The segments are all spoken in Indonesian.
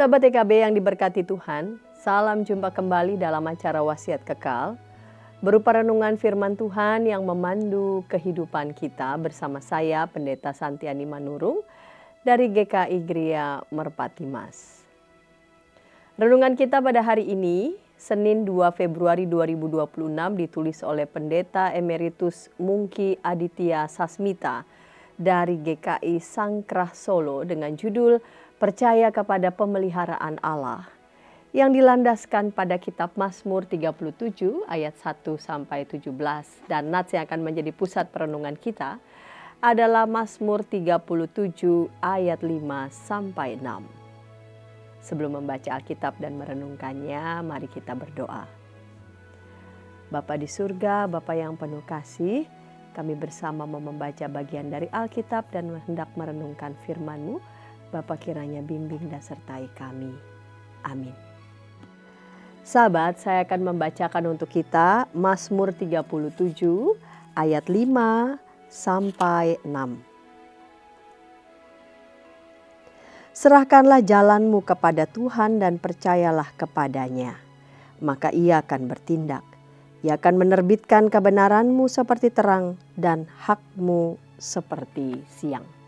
Sahabat TKB yang diberkati Tuhan, salam jumpa kembali dalam acara Wasiat Kekal, berupa renungan firman Tuhan yang memandu kehidupan kita bersama saya, Pendeta Santiani Manurung, dari GKI Gria Merpati Mas. Renungan kita pada hari ini, Senin 2 Februari 2026, ditulis oleh Pendeta Emeritus Mungki Aditya Sasmita dari GKI Sangkrah Solo dengan judul Percaya kepada Pemeliharaan Allah, yang dilandaskan pada kitab Mazmur 37 ayat 1-17, dan nats yang akan menjadi pusat perenungan kita adalah Mazmur 37 ayat 5-6. Sebelum membaca Alkitab dan merenungkannya, mari kita berdoa. Bapa di surga, Bapa yang penuh kasih, kami bersama membaca bagian dari Alkitab dan hendak merenungkan firman-Mu. Bapa kiranya bimbing dan sertai kami. Amin. Sahabat, saya akan membacakan untuk kita Mazmur 37 ayat 5-6. Serahkanlah jalanmu kepada Tuhan dan percayalah kepadanya, maka Ia akan bertindak. Ia akan menerbitkan kebenaranmu seperti terang dan hakmu seperti siang.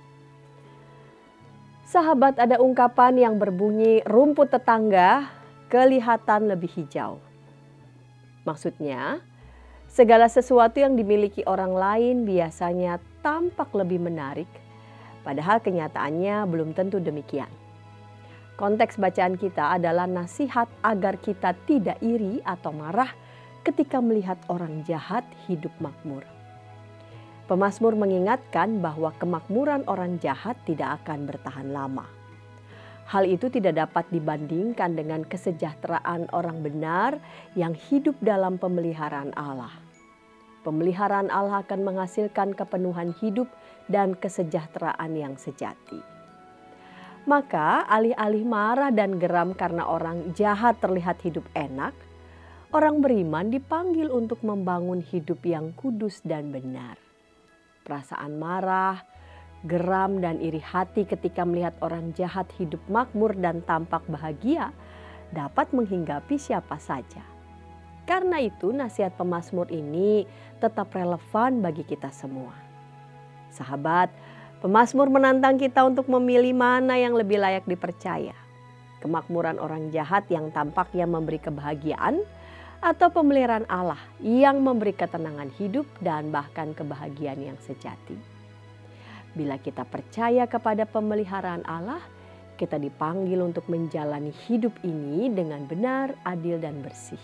Sahabat, ada ungkapan yang berbunyi rumput tetangga kelihatan lebih hijau. Maksudnya, segala sesuatu yang dimiliki orang lain biasanya tampak lebih menarik, padahal kenyataannya belum tentu demikian. Konteks bacaan kita adalah nasihat agar kita tidak iri atau marah ketika melihat orang jahat hidup makmur. Pemazmur mengingatkan bahwa kemakmuran orang jahat tidak akan bertahan lama. Hal itu tidak dapat dibandingkan dengan kesejahteraan orang benar yang hidup dalam pemeliharaan Allah. Pemeliharaan Allah akan menghasilkan kepenuhan hidup dan kesejahteraan yang sejati. Maka alih-alih marah dan geram karena orang jahat terlihat hidup enak, orang beriman dipanggil untuk membangun hidup yang kudus dan benar. Perasaan marah, geram, dan iri hati ketika melihat orang jahat hidup makmur dan tampak bahagia dapat menghinggapi siapa saja. Karena itu nasihat pemazmur ini tetap relevan bagi kita semua. Sahabat, pemazmur menantang kita untuk memilih mana yang lebih layak dipercaya. Kemakmuran orang jahat yang tampaknya memberi kebahagiaan, atau pemeliharaan Allah yang memberi ketenangan hidup dan bahkan kebahagiaan yang sejati. Bila kita percaya kepada pemeliharaan Allah, kita dipanggil untuk menjalani hidup ini dengan benar, adil, dan bersih.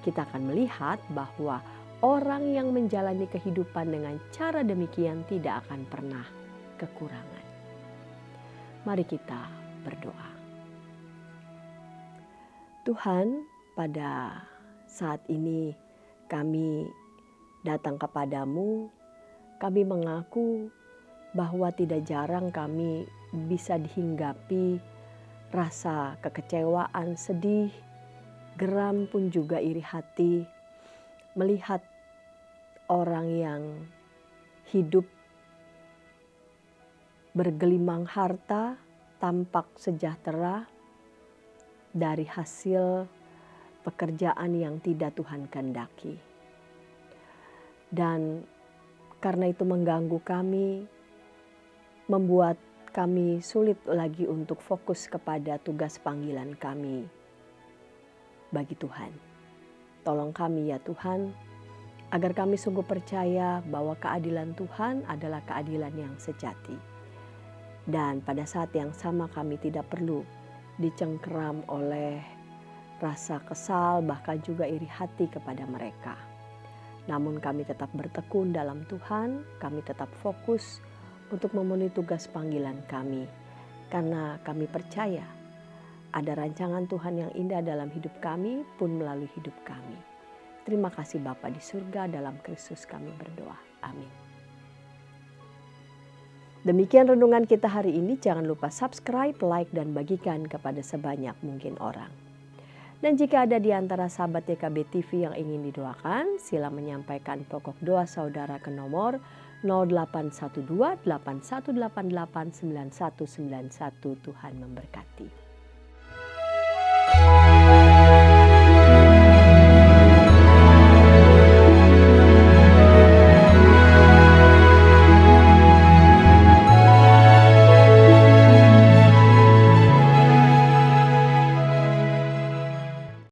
Kita akan melihat bahwa orang yang menjalani kehidupan dengan cara demikian tidak akan pernah kekurangan. Mari kita berdoa. Tuhan, pada saat ini kami datang kepadamu, kami mengaku bahwa tidak jarang kami bisa dihinggapi rasa kekecewaan, sedih, geram pun juga iri hati, melihat orang yang hidup bergelimang harta, tampak sejahtera dari hasil pekerjaan yang tidak Tuhan kehendaki. Dan karena itu mengganggu kami, membuat kami sulit lagi untuk fokus kepada tugas panggilan kami bagi Tuhan. Tolong kami ya Tuhan, agar kami sungguh percaya bahwa keadilan Tuhan adalah keadilan yang sejati. Dan pada saat yang sama kami tidak perlu dicengkeram oleh rasa kesal, bahkan juga iri hati kepada mereka. Namun kami tetap bertekun dalam Tuhan, kami tetap fokus untuk memenuhi tugas panggilan kami. Karena kami percaya ada rancangan Tuhan yang indah dalam hidup kami pun melalui hidup kami. Terima kasih Bapa di surga, dalam Kristus kami berdoa. Amin. Demikian renungan kita hari ini. Jangan lupa subscribe, like, dan bagikan kepada sebanyak mungkin orang. Dan jika ada di antara sahabat TKB TV yang ingin didoakan, sila menyampaikan pokok doa saudara ke nomor 0812 8188 9191. Tuhan memberkati.